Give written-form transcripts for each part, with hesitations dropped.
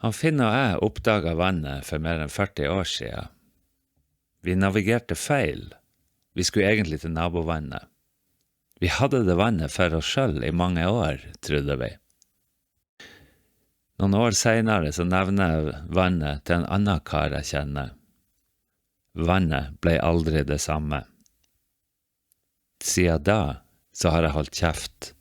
Han Finn og jeg oppdaget vannet for mer enn 40 år siden. Vi navigerte feil. Vi skulle egentlig til nabovannet. Vi hadde det vannet for oss selv i mange år, trodde vi. Noen år senere så nevner jeg vannet til en annen kar jeg kjenner. Vannet ble aldri det samme. Siden da så har jeg holdt kjeft.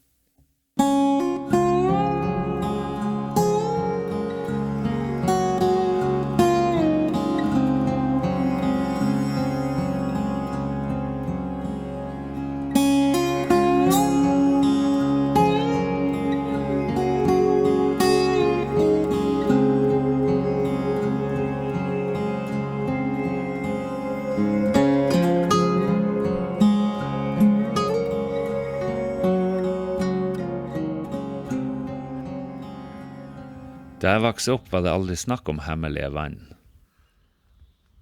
Da jeg vokste opp var det aldri snakk om hemmelige vann.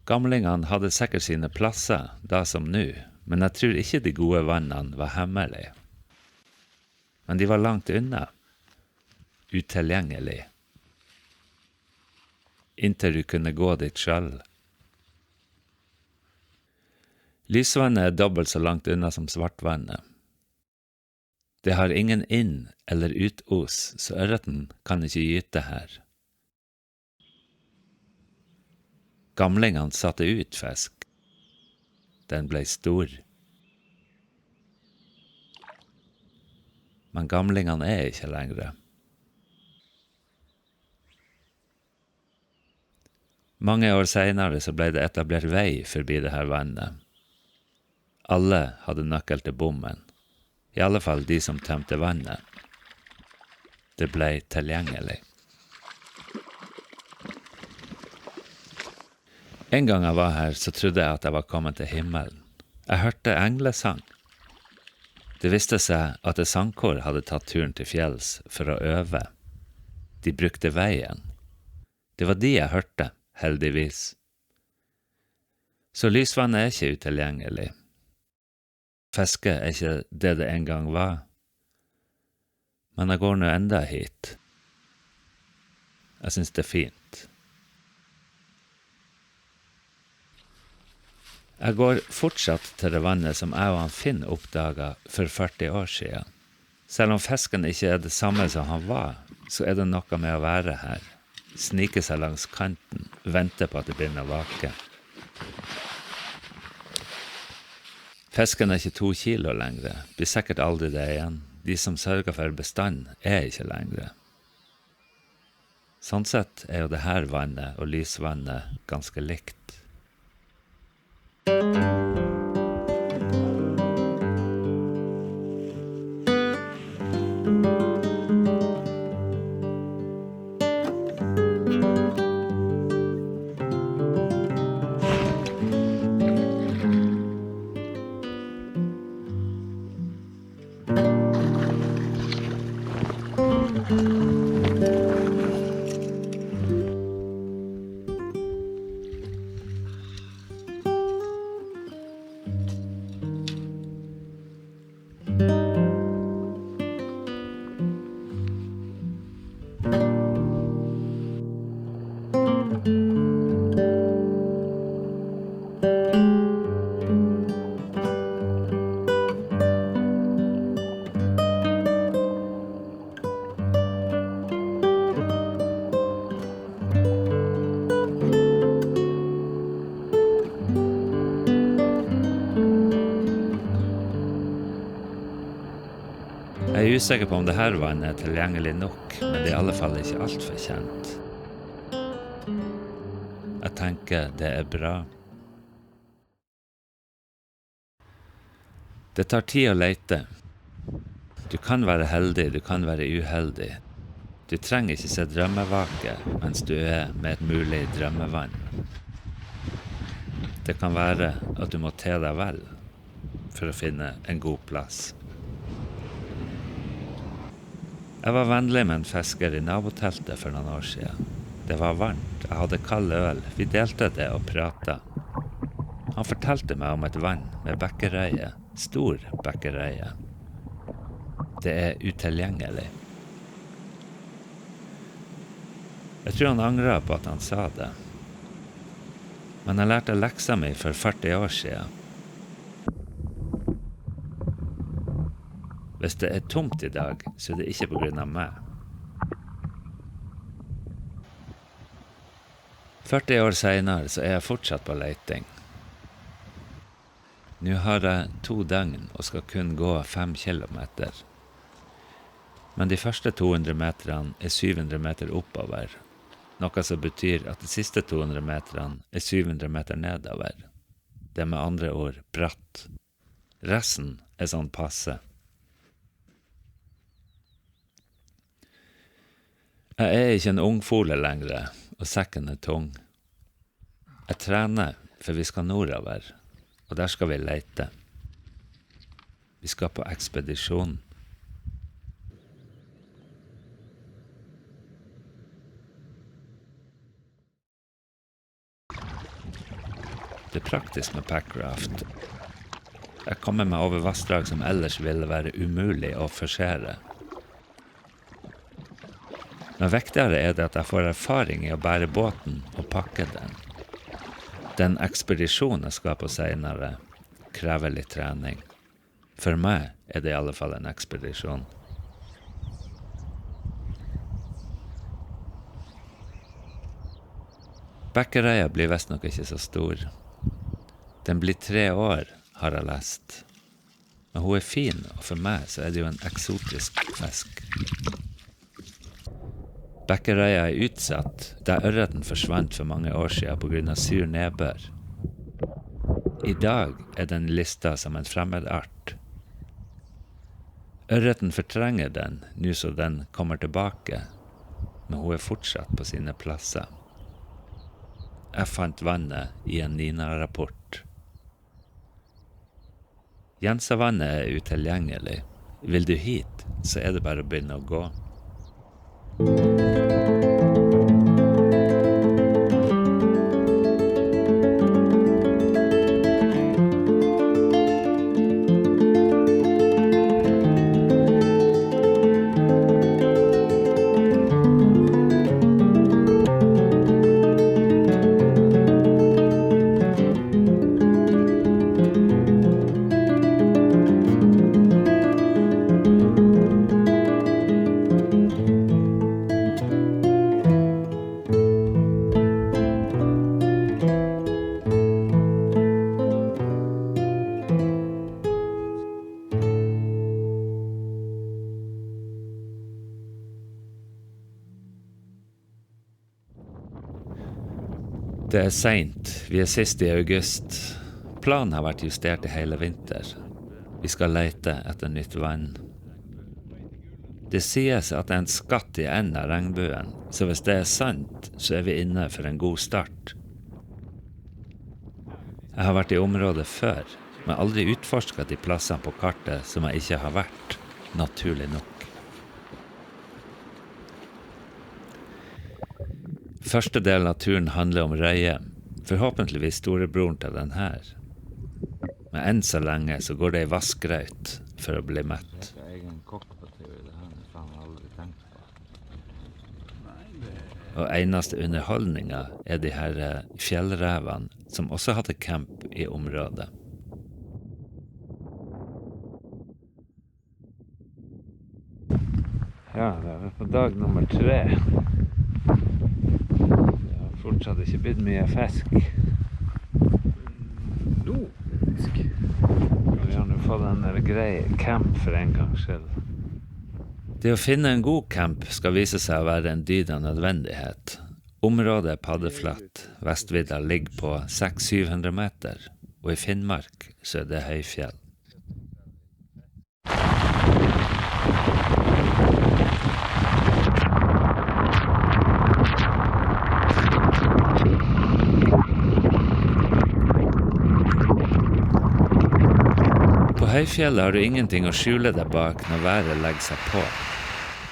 Gamlingene hadde sikkert sine plasser, da som nå, men jeg tror ikke de gode vannene var hemmelige. Men de var langt unna, utilgjengelig, inntil du kunne gå dit selv. Lysvannet er dobbelt så langt unna som svartvannet. Det har ingen inn- eller utos, så ørreten kan ikke gyte her. Gamlingene satte ut fisk. Den ble stor. Men gamlingene er ikke lenger. Mange år senere så ble det etablert vei forbi det her vannet. Alle hadde nøkkel til bommen. I alle fall de som tømte vannet. Det ble tilgjengelig. En gang jeg var her, så trodde jeg at jeg var kommet til himmelen. Jeg hørte englesang. Det viste seg at et sangkor hadde tatt turen til fjells for å øve. De brukte veien. Det var de jeg hørte, heldigvis. Så lysvannet er ikke utilgjengelig. Fiske er ikke det det en gang var. Men jeg går nå enda hit. Jeg synes det er fint. Jeg går fortsatt til det vannet som jeg og han Finn oppdaget for 40 år siden. Selv om fisken ikke er det samme som han var, så er det noe med å være her. Snike seg langs kanten, vente på at det begynner å vake. Fisken er ikke 2 kilo lengre, blir sikkert aldri det igjen. De som sørger for bestand er ikke lengre. Sånn sett er jo det her vannet og lysvannet ganske likt. Jeg er usikker på om det her vannet er tilgjengelig nok, men det er i alle fall ikke alt for kjent. Jeg tenker det er bra. Det tar tid å lete. Du kan være heldig, du kan være uheldig. Du trenger ikke se drømmevake mens du er med et mulig drømmevann. Det kan være at du må te deg vel for å finne en god plass. Jeg var vennlig med en fisker i naboteltet for noen år siden. Det var varmt, jeg hadde kald øl, vi delte det og pratet. Han fortalte meg om et vann med bekkereie, stor bekkereie. Det er utilgjengelig. Jeg tror han angret på at han sa det. Men jeg lærte leksa mi for 40 år siden. Hvis det er tomt i dag, så er det ikke på grunn av meg. 40 år senere så er jeg fortsatt på leiting. Nå har jeg 2 døgn og skal kun gå 5 kilometer. Men de første 200 meterne er 700 meter oppover, noe som betyr at de siste 200 meterne er 700 meter nedover. Det er med andre ord bratt. Resten er sånn passe. Jeg er ikke en ungfole lenger, og sekken er tung. Jeg trener, for vi skal nordover, og der skal vi lete. Vi skal på ekspedisjon. Det er praktisk med packraft. Jeg kommer meg over vassdrag som ellers ville være umulig å forsere. Men viktigere er det at jeg får erfaring i å bære båten og pakke den. Den ekspedisjonen jeg skal på senere krever litt trening. For meg er det i alle fall en ekspedisjon. Bekkereia blir visst nok ikke så stor. Den blir 3 år, har jeg lest. Men hun er fin, og for meg så er det jo en eksotisk fisk. Bekkereia er utsatt, da ørreten forsvant for mange år siden på grunn av sur nedbør. I dag er den listet som en fremmed art. Ørreten fortrenger den, nå så den kommer tilbake, men hun er fortsatt på sine plasser. Jeg fant vannet i en NINA-rapport. Jensavannet er utilgjengelig. Vil du hit, så er det bare å begynne å gå. Det er sent, vi er sist i august. Planen har vært justert i hele vinter. Vi skal lete etter nytt vann. Det sies at det er en skatt i enden av regnbuen, så hvis det er sant, så er vi inne for en god start. Jeg har vært i området før, men aldri utforsket de plassene på kartet som jeg ikke har vært, naturlig nok. Første delen av turen handler om røye, forhåpentligvis storebroren til den her. Men enn så lenge så går det i vassgraut for å bli mett. Og eneste underholdninga er de her fjellrevene som også hadde camp i området. Ja, det er på dag nummer 3. Fortsatt ikke blitt mye fisk. Fisk. Vi har nå fått en grei camp for en gangs skyld. Det å finne en god camp skal vise seg å være en dyd av nødvendighet. Området er paddeflatt. Vestvidda ligger på 600-700 meter, og i Finnmark så er det høyfjell. På høyfjellet har du ingenting å skjule deg bak når været legger seg på.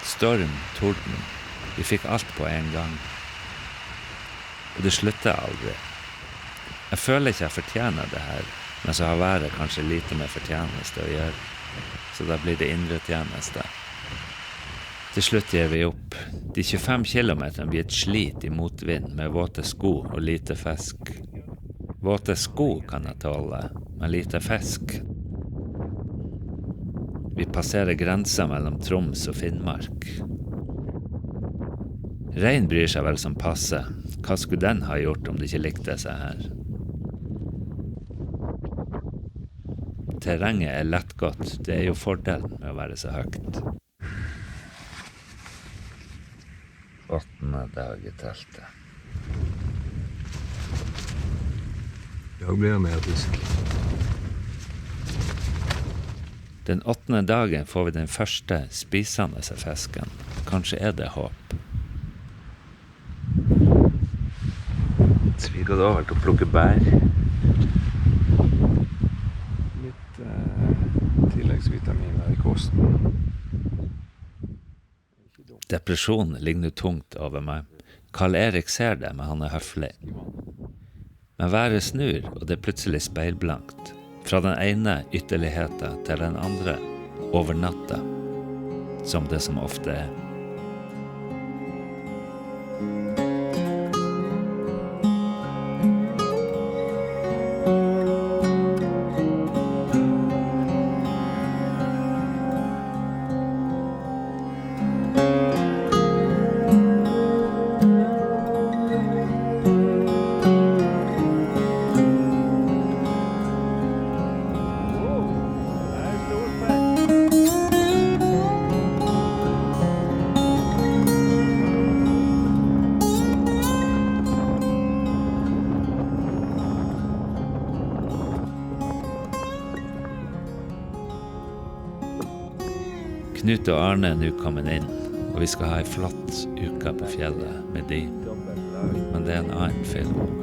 Storm, torden. Vi fikk alt på en gang. Og det slutter aldri. Jeg føler ikke jeg fortjener det her, men så har været kanskje lite med fortjeneste å gjøre. Så da blir det indre tjeneste. Til slutt gir vi opp. De 25 kilometerne blir et slit i motvind med våte sko og lite fisk. Våte sko kan jeg tåle, men lite fisk. Vi passerer grensen mellom Troms og Finnmark. Rein bryr seg vel som passe. Hva skulle den ha gjort om det ikke likte seg her? Terrenget er lettgått. Det er jo fordelen med å være så høyt. 8. dag i teltet. I dag blir det mer fisk. Den 8. dagen får vi den første spisende seg fisken. Kanskje er det håp. Så vi går over til å plukke bær. Litt tilleggsvitaminer i kosten. Depresjon ligger nå tungt over meg. Karl Erik ser det, men han er høflig. Men været snur, og det er plutselig speilblankt. Fra den ene ytterligheten til den andre, over natta. Som det som ofte er. Knut og Arne er nå kommet inn, og vi skal ha en flott uke på fjellet med de. Men det er en annen film.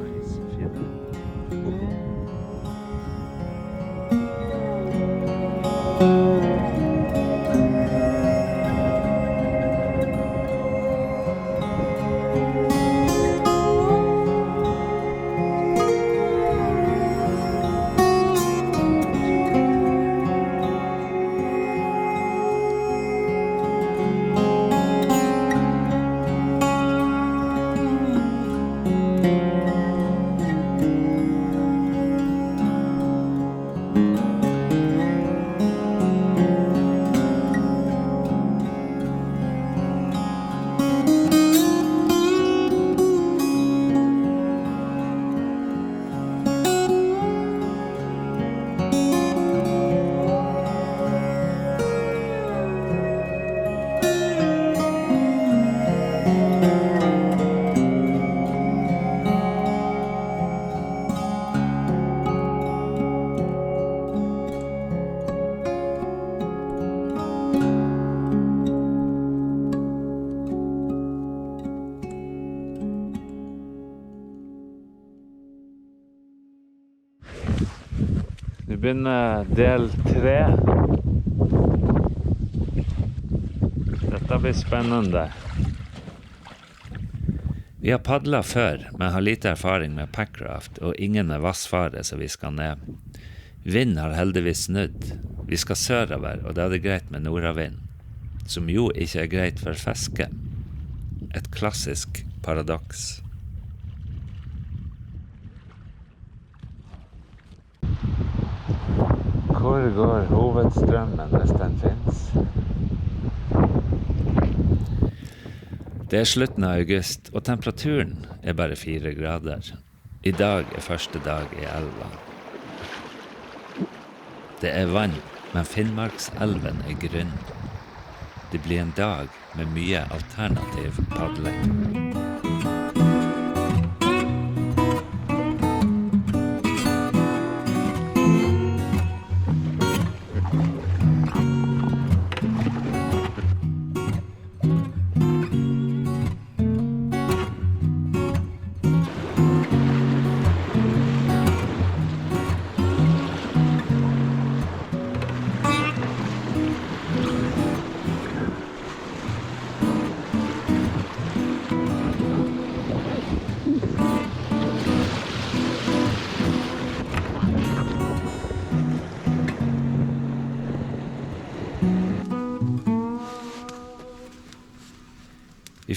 Nå begynner del 3. Dette blir spennende. Vi har paddlet før, men har lite erfaring med packraft og ingen med vassfare så vi skal ned. Vind har heldigvis snudd. Vi skal sørover, og da er det greit med nordavind, som jo ikke er greit for fiske. Et klassisk paradoks. Hvor går hovedstrømmen hvis den finnes? Det er slutten av august, og temperaturen er bare 4 grader. I dag er første dag i elva. Det er vann, men Finnmarkselven er grunn. Det blir en dag med mye alternativ padling.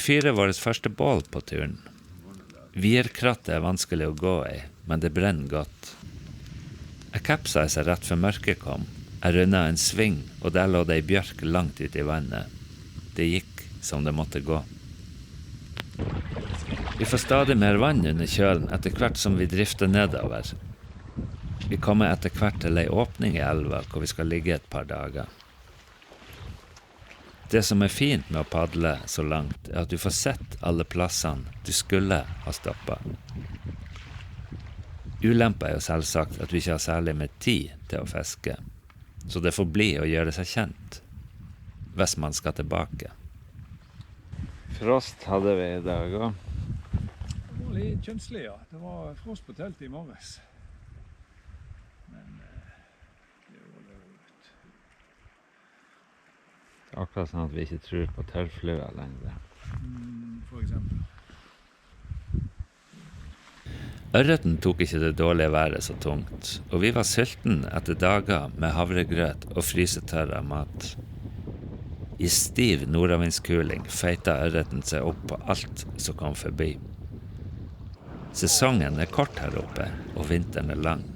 fyrer vårt første bål på turen. Vierkrattet er vanskelig å gå i, men det brenner godt. Jeg kapseiset rett før mørket kom. Jeg rundet en sving, og der lå det ei bjørk langt ute i vannet. Det gikk som det måtte gå. Vi får stadig mer vann under kjølen etter hvert som vi drifter nedover. Vi kommer etter hvert til ei åpning i elva hvor vi skal ligge et par dager. Det som er fint med å padle så langt, er at du får sett alle plassene du skulle ha stoppet. Ulempe er jo selvsagt at vi ikke har særlig med tid til å fiske, så det får bli å gjøre seg kjent, hvis man skal tilbake. Frost hadde vi i dag også. Det var litt kjønnslig, ja. Det var frost på teltet i morges. Men det var det ut. Det er akkurat sånn at vi ikke tror på tørrflua lenger. For eksempel. Ørreten tok ikke det dårlige været så tungt, og vi var sulten etter dager med havregrøt og frysetørret mat. I stiv nordavvindskuling feita ørreten seg opp på alt som kom forbi. Sesongen er kort her oppe, og vinteren er lang.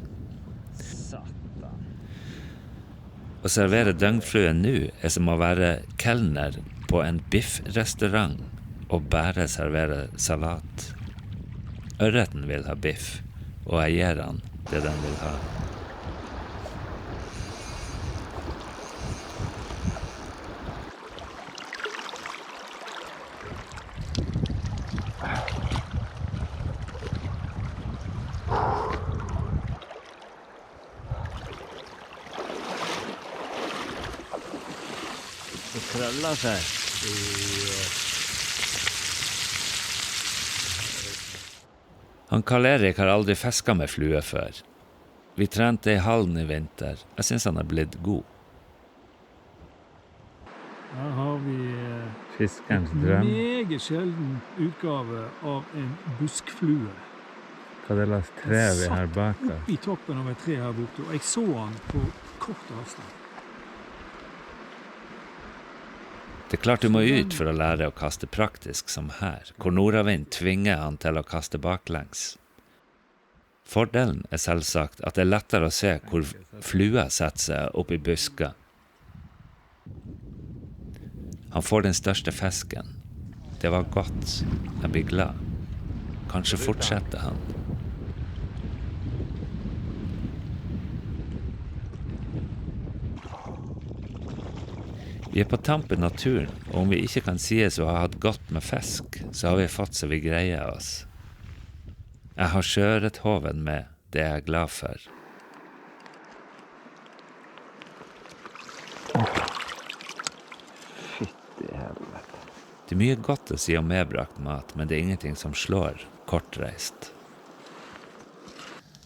Å servere døgnflue nå er som å være kelner på en biffrestaurant og bare servere salat. Ørreten vil ha biff, og jeg gir han det den vil ha. Det krøller seg. Han Karl-Erik har aldri fisket med flue før. Vi trente i hallen i vinter. Jeg synes han er blitt god. Her har vi Fiskerens en drøm. meget sjelden utgave av en buskflue. Hva det slags tre vi har bak oss? Opp i toppen av et tre her borte, og jeg så han på kort avstand. Det er klart du må ut for å lære å kaste praktisk som her, hvor nordavind tvinger han til å kaste baklengs. Fordelen er selvsagt at det er lettere å se hvor flua setter seg opp i buska. Han får den største fisken. Det var godt. Jeg blir glad. Kanskje fortsetter han. Vi er på tampen av turen, og om vi ikke kan sies å ha hatt godt med fisk, så har vi fått så vi greier oss. Jeg har sjøørrethoven med, det er jeg glad for. Fytti helvete. Det er mye godt å si om medbrakt mat, men det er ingenting som slår kortreist.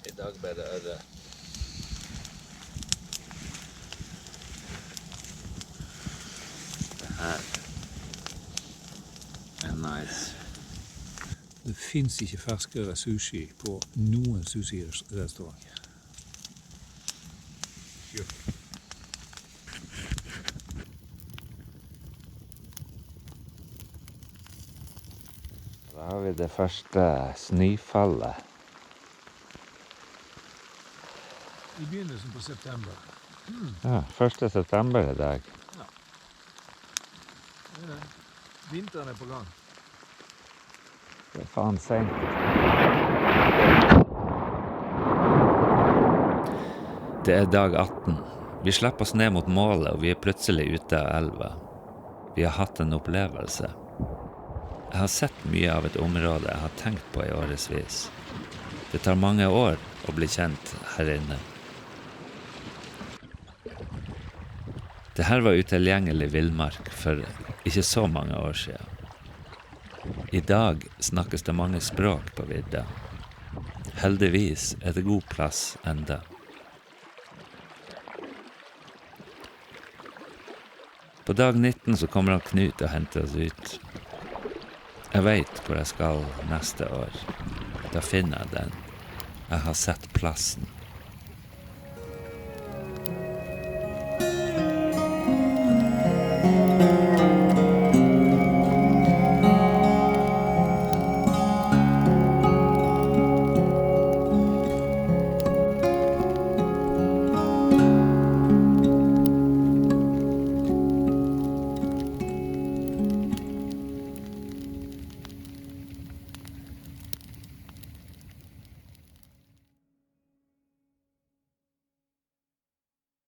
I dag ble det ørret. Her er nice. Det finnes ikke ferskere sushi på noen sushi-restaurant. Da har vi det første snøfallet. I begynnelsen på september. Ja, 1. september i dag. Vinteren er på gang. Det er faen sent. Det er dag 18. Vi slipper oss ned mot målet, og vi er plutselig ute av elva. Vi har hatt en opplevelse. Jeg har sett mye av et område jeg har tenkt på i årevis. Det tar mange år å bli kjent her inne. Det her var utilgjengelig villmark for ikke så mange år siden. I dag snakkes det mange språk på vidda. Heldigvis er det god plass enda. På dag 19 så kommer han Knut og henter oss ut. Jeg vet hvor jeg skal neste år. Da finner jeg den. Jeg har sett plassen.